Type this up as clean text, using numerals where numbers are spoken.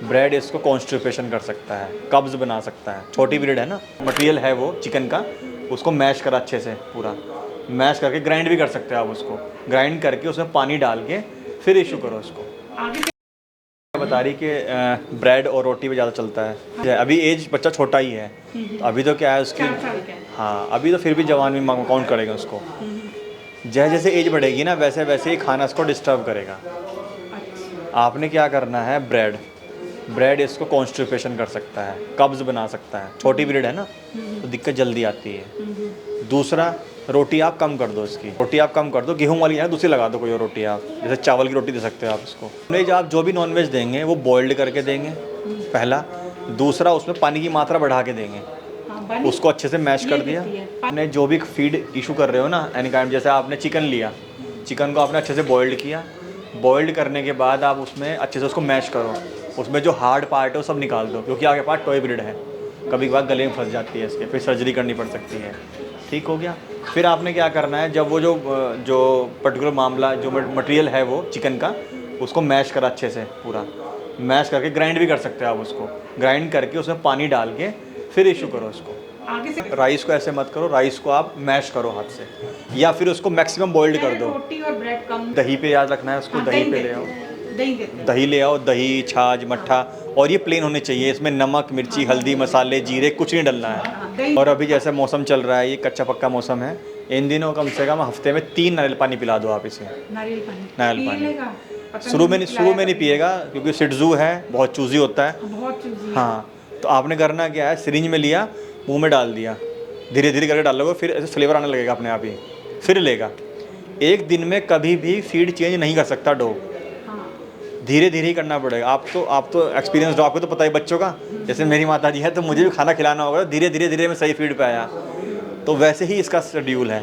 Bread इसको constipation कर सकता है, कब्ज़ बना सकता है। छोटी ब्रेड है ना, मटेरियल है वो चिकन का, उसको मैश करा अच्छे से, पूरा मैश करके ग्राइंड भी कर सकते हैं आप उसको। ग्राइंड करके उसमें पानी डाल के फिर इशू करो उसको। बता रही कि ब्रेड और रोटी पे ज़्यादा चलता है। अभी एज बच्चा छोटा ही है, तो अभी तो क्या है उसकी, 4 साल का है। हाँ अभी तो फिर भी जवान में काउंट करेगा उसको। जैसे जैसे एज बढ़ेगी ना वैसे वैसे ही खाना इसको डिस्टर्ब करेगा। अच्छा, आपने क्या करना है, ब्रेड इसको कॉन्स्टिपेशन कर सकता है, कब्ज़ बना सकता है। छोटी ब्रेड है ना, तो दिक्कत जल्दी आती है। दूसरा, रोटी आप कम कर दो इसकी, रोटी आप कम कर दो, गेहूं वाली है ना दूसरी लगा दो कोई और रोटी आप, जैसे चावल की रोटी दे सकते हो आप इसको। नॉनवेज आप जो भी नॉनवेज देंगे वो बॉइल्ड करके देंगे पहला। दूसरा, उसमें पानी की मात्रा बढ़ा के देंगे, हाँ, बनी उसको अच्छे से मैश कर ये दिया। दिखती है। आपने जो भी फीड इशू कर रहे हो ना एनी काइंड, जैसे आपने चिकन लिया, चिकन को आपने अच्छे से बॉइल्ड किया। बॉइल्ड करने के बाद आप उसमें अच्छे से उसको मैश करो, उसमें जो हार्ड पार्ट है वो सब निकाल दो, क्योंकि आपके पास टॉय ब्रेड है, कभी कभार गले में फंस जाती है इसके, फिर सर्जरी करनी पड़ सकती है। ठीक हो गया। फिर आपने क्या करना है, जब वो जो पर्टिकुलर मामला जो मटेरियल है वो चिकन का, उसको मैश करा अच्छे से, पूरा मैश करके ग्राइंड भी कर सकते हैं आप उसको। ग्राइंड करके उसमें पानी डाल के फिर इशू करो उसको। आगे से राइस को ऐसे मत करो, राइस को आप मैश करो हाथ से, या फिर उसको मैक्सिमम बॉइल्ड कर दो। रोटी और ब्रेड कम। दही पे याद रखना है उसको, हाँ, दही पे देते ले आओ, हैं, दही देते हैं। दही ले आओ, दही छाछ मट्ठा, और ये प्लेन होने चाहिए, इसमें नमक मिर्ची हल्दी मसाले जीरे कुछ नहीं डलना है। हाँ, दही। और अभी जैसे मौसम चल रहा है, ये कच्चा पक्का मौसम है, इन दिनों कम से कम हफ्ते में 3 नारियल पानी पिला दो आप इसे। नारियल पानी नारियल पी पानी। लेगा? पता शुरू में पिलाया नहीं पिएगा, क्योंकि शिटजू है, बहुत चूजी होता है। बहुत चूजी है। हाँ, तो आपने करना क्या है, सिरिंज में लिया, मुंह में डाल दिया, धीरे धीरे करके डालोगे, फिर ऐसे फ्लेवर आने लगेगा अपने आप ही, फिर लेगा। एक दिन में कभी भी फीड चेंज नहीं कर सकता डॉग, हाँ, धीरे धीरे ही करना पड़ेगा। आप तो एक्सपीरियंस डॉग को तो पता ही बच्चों का, जैसे मेरी माता जी है, तो मुझे भी खाना खिलाना होगा, धीरे धीरे में सही फीड पे आया, तो वैसे ही इसका शेड्यूल है।